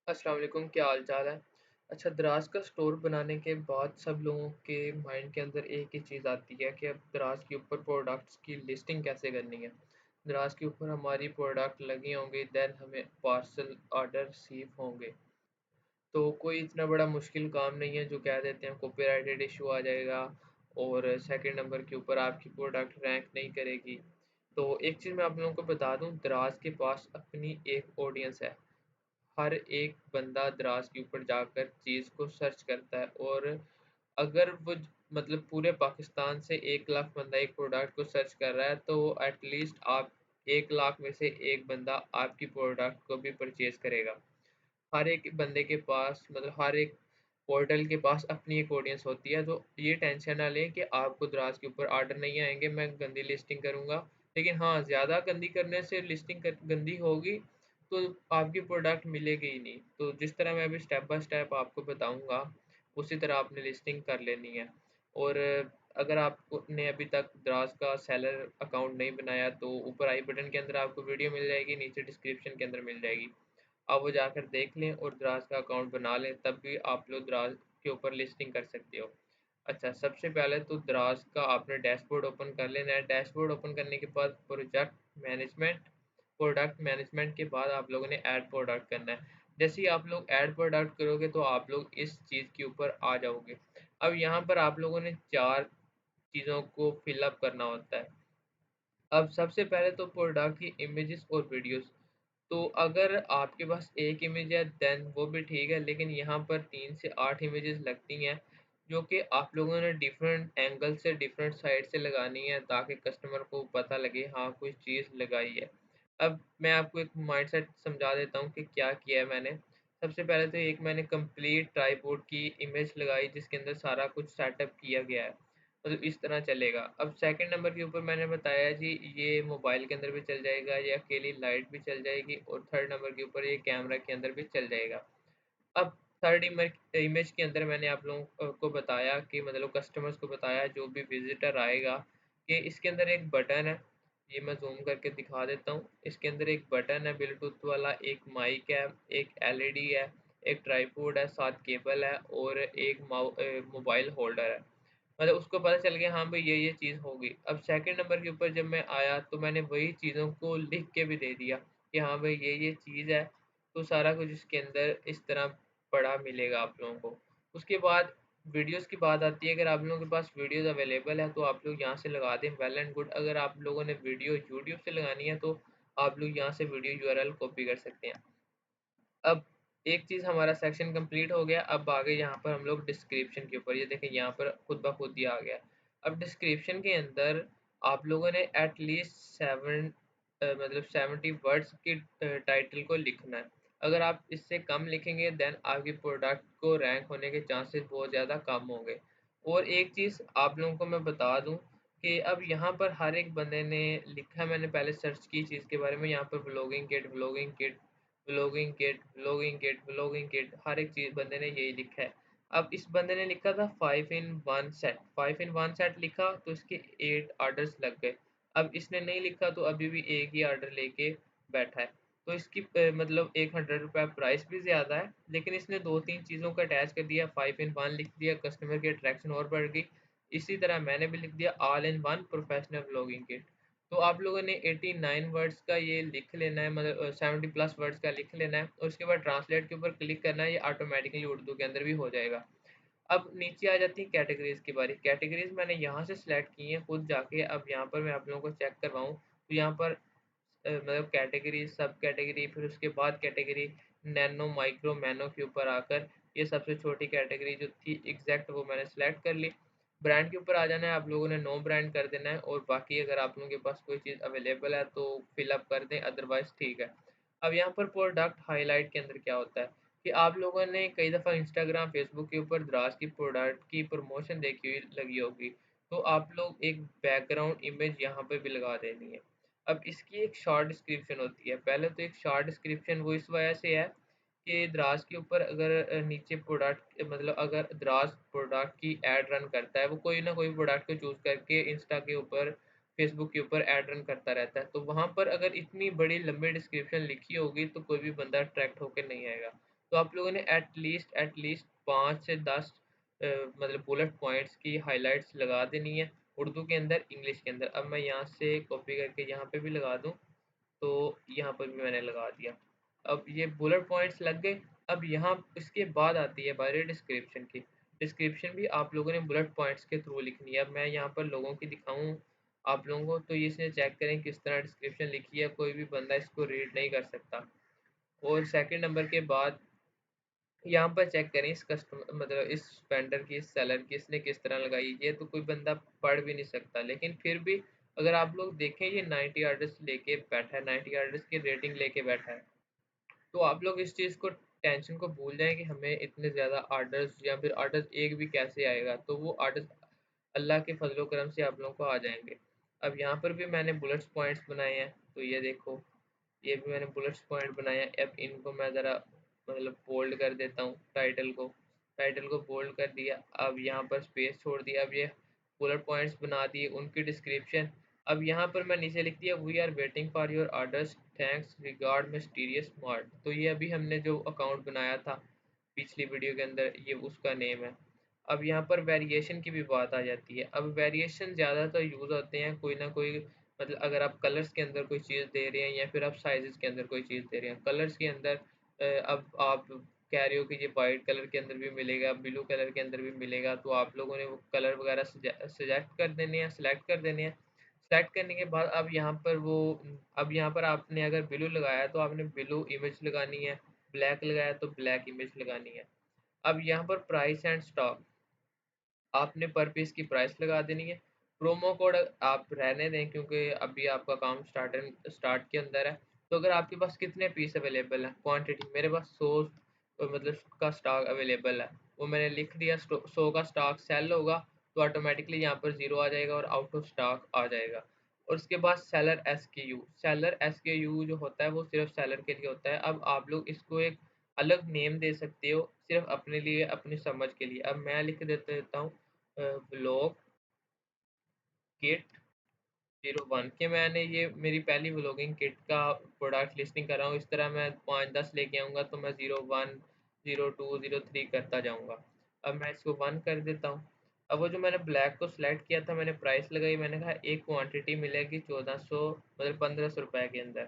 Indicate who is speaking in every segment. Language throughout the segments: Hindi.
Speaker 1: अस्सलाम वालेकुम, क्या हाल चाल है। अच्छा, दराज का स्टोर बनाने के बाद सब लोगों के माइंड के अंदर एक ही चीज़ आती है कि अब दराज के ऊपर प्रोडक्ट्स की लिस्टिंग कैसे करनी है। दराज के ऊपर हमारी प्रोडक्ट लगी होंगी, देन हमें पार्सल ऑर्डर रिसीव होंगे। तो कोई इतना बड़ा मुश्किल काम नहीं है जो कह देते हैं कॉपीराइटेड इशू आ जाएगा और सेकंड नंबर के ऊपर आपकी प्रोडक्ट रैंक नहीं करेगी। तो एक चीज़ मैं आप लोगों को बता दूं, दराज के पास अपनी एक ऑडियंस है। हर एक बंदा दराज के ऊपर जाकर चीज़ को सर्च करता है और अगर वो मतलब पूरे पाकिस्तान से 1 लाख बंदा एक प्रोडक्ट को सर्च कर रहा है तो एटलीस्ट आप 1 लाख में से एक बंदा आपकी प्रोडक्ट को भी परचेज करेगा। हर एक बंदे के पास मतलब हर एक पोर्टल के पास अपनी एक ऑडियंस होती है, तो ये टेंशन ना लें कि आपको दराज के ऊपर ऑर्डर नहीं आएंगे, मैं गंदी लिस्टिंग करूँगा। लेकिन हाँ, ज़्यादा गंदी करने से लिस्टिंग गंदी होगी तो आपकी प्रोडक्ट मिलेगी ही नहीं। तो जिस तरह मैं अभी स्टेप बाय स्टेप आपको बताऊँगा, उसी तरह आपने लिस्टिंग कर लेनी है। और अगर आपने अभी तक दराज का सेलर अकाउंट नहीं बनाया तो ऊपर आई बटन के अंदर आपको वीडियो मिल जाएगी, नीचे डिस्क्रिप्शन के अंदर मिल जाएगी। आप वो जाकर देख लें और दराज का अकाउंट बना लें, तब भी आप लोग दराज के ऊपर लिस्टिंग कर सकते हो। अच्छा, सबसे पहले तो दराज का आपने डैशबोर्ड ओपन कर लेना है। डैशबोर्ड ओपन करने के बाद प्रोडक्ट मैनेजमेंट के बाद आप लोगों ने ऐड प्रोडक्ट करना है। जैसे ही आप लोग ऐड प्रोडक्ट करोगे तो आप लोग इस चीज़ के ऊपर आ जाओगे। अब यहाँ पर आप लोगों ने 4 चीज़ों को फिल अप करना होता है। अब सबसे पहले तो प्रोडक्ट की इमेजेस और वीडियोस। तो अगर आपके पास एक इमेज है देन वो भी ठीक है, लेकिन यहाँ पर 3 से 8 इमेजेस लगती हैं जो कि आप लोगों ने डिफरेंट एंगल से डिफरेंट साइड से लगानी है ताकि कस्टमर को पता लगे हाँ कोई चीज़ लगाई है। अब मैं आपको एक माइंडसेट समझा देता हूँ कि क्या किया है मैंने। सबसे पहले तो एक मैंने कंप्लीट ट्राइपॉड की इमेज लगाई जिसके अंदर सारा कुछ सेटअप किया गया है। मतलब इस तरह चलेगा। अब सेकंड नंबर के ऊपर मैंने बताया जी, ये मोबाइल के अंदर भी चल जाएगा, ये अकेली लाइट भी चल जाएगी और थर्ड नंबर के ऊपर ये कैमरा के अंदर भी चल जाएगा। अब थर्ड इमेज इमेज के अंदर मैंने आप लोगों को बताया कि मतलब कस्टमर्स को बताया जो भी विजिटर आएगा कि इसके अंदर एक बटन है। ये मैं जूम करके दिखा देता हूँ। इसके अंदर एक बटन है ब्लूटूथ वाला, एक माइक है, एक एलईडी है, एक ट्राइपॉड है, साथ केबल है और एक मोबाइल होल्डर है। मतलब उसको पता चल गया हाँ भाई ये चीज़ होगी। अब सेकंड नंबर के ऊपर जब मैं आया तो मैंने वही चीज़ों को लिख के भी दे दिया कि हाँ भाई ये चीज़ है। तो सारा कुछ इसके अंदर इस तरह पड़ा मिलेगा आप लोगों को। उसके बाद वीडियोज़ की बात आती है। अगर आप लोगों के पास वीडियोज़ अवेलेबल है तो आप लोग यहाँ से लगा दें, वेल एंड गुड। अगर आप लोगों ने वीडियो यूट्यूब से लगानी है तो आप लोग यहाँ से वीडियो यूआरएल कॉपी कर सकते हैं। अब एक चीज़ हमारा सेक्शन कंप्लीट हो गया। अब आगे यहाँ पर हम लोग डिस्क्रिप्शन के ऊपर, ये देखें यहाँ पर खुद ब खुद ही आ गया। अब डिस्क्रिप्शन के अंदर आप लोगों ने एटलीस्ट 70 वर्ड्स की टाइटल को लिखना है। अगर आप इससे कम लिखेंगे देन आपकी प्रोडक्ट को रैंक होने के चांसेस बहुत ज़्यादा कम होंगे। और एक चीज़ आप लोगों को मैं बता दूं कि अब यहाँ पर हर एक बंदे ने लिखा है, मैंने पहले सर्च की चीज़ के बारे में, यहाँ पर व्लॉगिंग किट हर एक चीज़ बंदे ने यही लिखा है। अब इस बंदे ने लिखा था 5 in 1 सेट लिखा तो इसके 8 ऑर्डर्स लग गए। अब इसने नहीं लिखा तो अभी भी एक ही ऑर्डर लेके बैठा है। तो इसकी मतलब ₹100 प्राइस भी ज़्यादा है, लेकिन इसने 2-3 चीज़ों को अटैच कर दिया, 5 in 1 लिख दिया, कस्टमर की अट्रैक्शन और बढ़ गई। इसी तरह मैंने भी लिख दिया all in one professional vlogging kit. तो आप लोगों ने 89 वर्ड्स का ये लिख लेना है, मतलब 70 प्लस वर्ड्स का लिख लेना है और उसके बाद ट्रांसलेट के ऊपर क्लिक करना है, ये ऑटोमेटिकली उर्दू के अंदर भी हो जाएगा। अब नीचे आ जाती है कैटेगरीज़ की बारी। कैटेगरीज़ मैंने यहाँ से सिलेक्ट की हैं खुद जाके। अब यहाँ पर मैं आप लोगों को चेक करवाऊँ तो यहाँ पर मतलब कैटेगरी, सब कैटेगरी, फिर उसके बाद कैटेगरी नैनो, माइक्रो, मैनो के ऊपर आकर ये सबसे छोटी कैटेगरी जो थी एग्जैक्ट वो मैंने सेलेक्ट कर ली। ब्रांड के ऊपर आ जाना है, आप लोगों ने नो ब्रांड कर देना है और बाकी अगर आप लोगों के पास कोई चीज़ अवेलेबल है तो फिलअप कर दें, अदरवाइज़ ठीक है। अब यहाँ पर प्रोडक्ट हाइलाइट के अंदर क्या होता है कि आप लोगों ने कई दफ़ा इंस्टाग्राम, फेसबुक के ऊपर दराज की प्रोडक्ट की प्रमोशन देखी हुई लगी होगी, तो आप लोग एक बैकग्राउंड इमेज यहाँ पे भी लगा देनी है। अब इसकी एक शॉर्ट डिस्क्रिप्शन होती है। पहले तो एक शॉर्ट डिस्क्रिप्शन वो इस वजह से है कि दराज के ऊपर अगर नीचे प्रोडक्ट मतलब अगर दराज प्रोडक्ट की एड रन करता है, वो कोई ना कोई प्रोडक्ट को चूज़ करके इंस्टा के ऊपर, फेसबुक के ऊपर एड रन करता रहता है। तो वहाँ पर अगर इतनी बड़ी लंबी डिस्क्रिप्शन लिखी होगी तो कोई भी बंदा अट्रैक्ट होके नहीं आएगा। तो आप लोगों ने एटलीस्ट 5 से 10 मतलब बुलेट पॉइंट्स की हाइलाइट्स लगा देनी है, उर्दू के अंदर, इंग्लिश के अंदर। अब मैं यहाँ से कॉपी करके यहाँ पे भी लगा दूँ, तो यहाँ पर भी मैंने लगा दिया। अब ये बुलेट पॉइंट्स लग गए। अब यहाँ इसके बाद आती है बारी डिस्क्रिप्शन की। डिस्क्रिप्शन भी आप लोगों ने बुलेट पॉइंट्स के थ्रू लिखनी है। अब मैं यहाँ पर लोगों की दिखाऊँ आप लोगों को, तो ये इसने चेक करें किस तरह डिस्क्रिप्शन लिखी है, कोई भी बंदा इसको रीड नहीं कर सकता। और सेकंड नंबर के बाद यहाँ पर चेक करें इस कस्टमर मतलब इस वेंडर की, इस सेलर की इसने किस तरह लगाई। ये तो कोई बंदा पढ़ भी नहीं सकता, लेकिन फिर भी अगर आप लोग देखें ये 90 आर्डर्स लेके बैठा है, 90 आर्डर्स की रेटिंग लेके बैठा है, तो आप लोग इस चीज़ को, टेंशन को भूल जाएं कि हमें इतने ज़्यादा आर्डर्स या फिर आर्डर्स एक भी कैसे आएगा। तो वो आर्डर्स अल्लाह के फजलो करम से आप लोगों को आ जाएंगे। अब यहाँ पर भी मैंने बुलेट्स पॉइंट्स बनाए हैं, तो ये देखो, ये भी मैंने बुलेट्स पॉइंट बनाए हैं। अब इनको मैं ज़रा मतलब बोल्ड कर देता हूँ, टाइटल को बोल्ड कर दिया। अब यहाँ पर स्पेस छोड़ दिया। अब ये बुलेट पॉइंट्स बना दिए, उनकी डिस्क्रिप्शन। अब यहाँ पर मैं नीचे लिख दिया, we are waiting for your orders, thanks, regard mysterious smart. तो ये अभी हमने जो अकाउंट बनाया था पिछली वीडियो के अंदर, ये उसका नेम है। अब यहाँ पर वेरिएशन की भी बात आ जाती है। अब वेरिएशन ज़्यादातर यूज़ होते हैं कोई ना कोई, मतलब अगर आप कलर्स के अंदर कोई चीज़ दे रहे हैं या फिर आप साइज़ेस के अंदर कोई चीज़ दे रहे हैं। कलर्स के अंदर अब आप कह रहे हो कि ये वाइट कलर के अंदर भी मिलेगा, ब्लू कलर के अंदर भी मिलेगा, तो आप लोगों ने वो कलर वगैरह सजेक्ट कर देने हैं, सेलेक्ट कर देने हैं। सेलेक्ट करने के बाद अब यहाँ पर आपने अगर ब्लू लगाया है तो आपने ब्लू इमेज लगानी है, ब्लैक लगाया तो ब्लैक इमेज लगानी है। अब यहाँ पर प्राइस एंड स्टॉक, आपने पर पीस की प्राइस लगा देनी है। प्रोमो कोड आप रहने दें क्योंकि अभी आपका काम स्टार्ट के अंदर है। तो अगर आपके पास कितने पीस अवेलेबल हैं, क्वांटिटी, मेरे पास 100 मतलब का स्टॉक अवेलेबल है, वो मैंने लिख दिया। 100 का स्टॉक सेल होगा तो ऑटोमेटिकली यहाँ पर ज़ीरो आ जाएगा और आउट ऑफ स्टॉक आ जाएगा। और उसके बाद सेलर एस के यू जो होता है वो सिर्फ सेलर के लिए होता है। अब आप लोग इसको एक अलग नेम दे सकते हो सिर्फ अपने लिए, अपनी समझ के लिए। अब मैं लिख देता हूँ व्लॉग किट 01 के। मैंने ये मेरी पहली व्लॉगिंग किट का प्रोडक्ट लिस्टिंग कर रहा हूँ। इस तरह मैं 5-10 लेके आऊँगा तो मैं 01, 02, 03 करता जाऊँगा। अब मैं इसको 1 कर देता हूँ। अब वो जो मैंने ब्लैक को सिलेक्ट किया था, मैंने प्राइस लगाई, मैंने कहा एक क्वांटिटी मिलेगी 1400 मतलब 1500 रुपए के अंदर।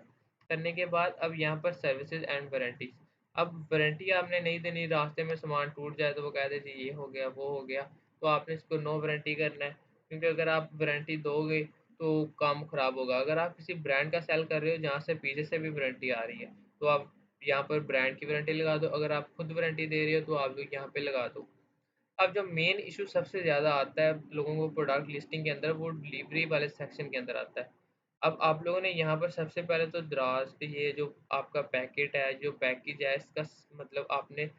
Speaker 1: करने के बाद अब यहाँ पर सर्विसेज एंड वारंटी। अब वारंटी आपने नहीं देनी, रास्ते में सामान टूट जाए तो वो कह दे जी ये हो गया वो हो गया, तो आपने इसको नो वारंटी करना है। क्योंकि अगर आप वारंटी दोगे तो काम खराब होगा। अगर आप किसी ब्रांड का सेल कर रहे हो जहाँ से पीछे से भी वारंटी आ रही है, तो आप यहाँ पर ब्रांड की वारंटी लगा दो। अगर आप खुद वारंटी दे रहे हो तो आप लोग यहाँ पे लगा दो। अब जो मेन इशू सबसे ज़्यादा आता है लोगों को प्रोडक्ट लिस्टिंग के अंदर, वो डिलीवरी वाले सेक्शन के अंदर आता है। अब आप लोगों ने यहाँ पर सबसे पहले तो दराज पे ये जो आपका पैकेट है, जो पैकेज है, इसका मतलब आपने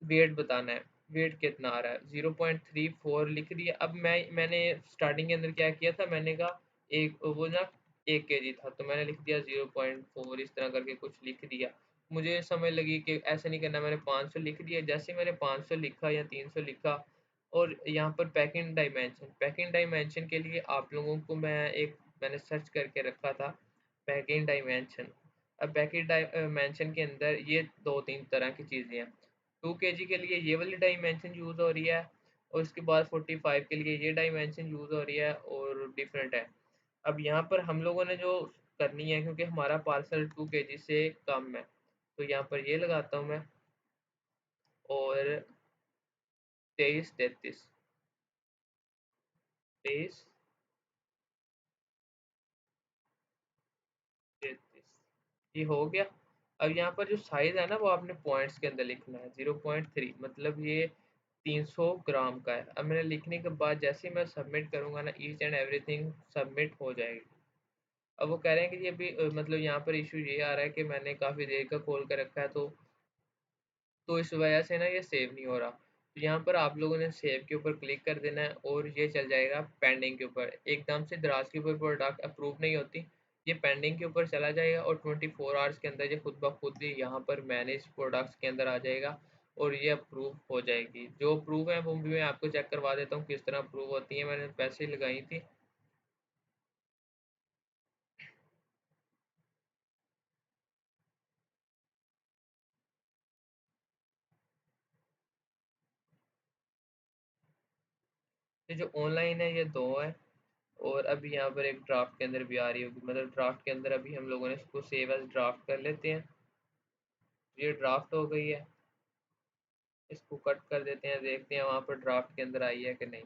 Speaker 1: वेट बताना है, वेट कितना आ रहा है। 0.34 लिख दिया। अब मैंने स्टार्टिंग के अंदर क्या किया था, मैंने कहा एक वो ना 1 kg था, तो मैंने लिख दिया 0.4, इस तरह करके कुछ लिख दिया। मुझे समझ लगी कि ऐसा नहीं करना, मैंने 500 लिख दिया। जैसे मैंने 500 लिखा या 300 लिखा, और यहाँ पर पैकिंग डायमेंशन के लिए आप लोगों को मैंने सर्च करके रखा था पैकिंग डायमेंशन। अब पैकेज डायमेंशन के अंदर ये 2-3 तरह की चीज़ें हैं। 2 kg के लिए ये वाली डायमेंशन यूज़ हो रही है, और उसके बाद 45 के लिए ये डायमेंशन यूज़ हो रही है और डिफरेंट है। अब यहाँ पर हम लोगों ने जो करनी है, क्योंकि हमारा पार्सल 2 kg से कम है, तो यहाँ पर ये लगाता हूँ मैं। और 23-33, 23-33, ये हो गया। अब यहाँ पर जो साइज़ है ना वो आपने पॉइंट्स के अंदर लिखना है। 0.3 मतलब ये 300 ग्राम का है। अब मैंने लिखने के बाद जैसे ही मैं सबमिट करूँगा ना, ईच एंड एवरीथिंग सबमिट हो जाएगी। अब वो कह रहे हैं कि ये अभी मतलब यहाँ पर इशू ये आ रहा है कि मैंने काफ़ी देर का खोल कर रखा है, तो इस वजह से ना ये सेव नहीं हो रहा। तो यहाँ पर आप लोगों ने सेव के ऊपर क्लिक कर देना है और ये चल जाएगा पेंडिंग के ऊपर। एकदम से दराज के ऊपर प्रोडक्ट अप्रूव नहीं होती, ये पेंडिंग के ऊपर चला जाएगा और 24 आवर्स के अंदर ये खुद ब खुद ही यहाँ पर मैनेज प्रोडक्ट्स के अंदर आ जाएगा और ये अप्रूव हो जाएगी। जो अप्रूव है वो भी मैं आपको चेक करवा देता हूँ किस तरह अप्रूव होती है। मैंने पैसे लगाई थी। ये जो ऑनलाइन है ये 2 है, और अभी यहाँ पर एक ड्राफ्ट के अंदर भी आ रही होगी, मतलब ड्राफ्ट के अंदर अभी हम लोगों ने इसको सेव एज़ ड्राफ्ट कर लेते हैं। ये ड्राफ्ट हो गई है, इसको कट कर देते हैं, देखते हैं वहाँ पर ड्राफ्ट के अंदर आई है कि नहीं।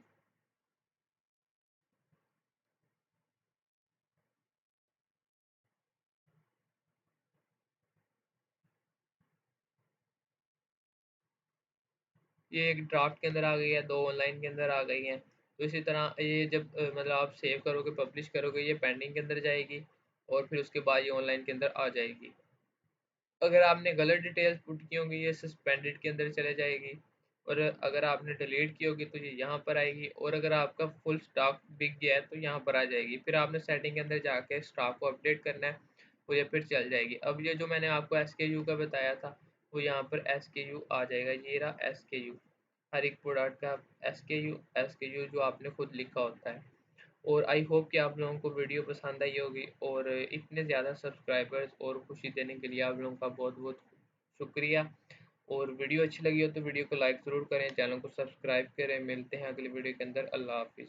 Speaker 1: ये एक ड्राफ्ट के अंदर आ गई है, 2 ऑनलाइन के अंदर आ गई हैं। तो इसी तरह ये जब मतलब आप सेव करोगे, पब्लिश करोगे, ये पेंडिंग के अंदर जाएगी और फिर उसके बाद ये ऑनलाइन के अंदर आ जाएगी। अगर आपने गलत डिटेल्स पुट की होंगी ये सस्पेंडेड के अंदर चले जाएगी, और अगर आपने डिलीट की होगी तो ये यहाँ पर आएगी, और अगर आपका फुल स्टॉक बिक गया है तो यहाँ पर आ जाएगी। फिर आपने सेटिंग के अंदर जाके स्टॉक को अपडेट करना है, वो ये फिर चल जाएगी। अब ये जो मैंने आपको SKU का बताया था, वो यहाँ पर SKU आ जाएगा, ये रहा SKU। हर एक प्रोडक्ट का SKU जो आपने खुद लिखा होता है। और आई होप कि आप लोगों को वीडियो पसंद आई होगी, और इतने ज़्यादा सब्सक्राइबर्स और खुशी देने के लिए आप लोगों का बहुत बहुत शुक्रिया। और वीडियो अच्छी लगी हो तो वीडियो को लाइक ज़रूर करें, चैनल को सब्सक्राइब करें। मिलते हैं अगली वीडियो के अंदर। अल्लाह हाफिज़।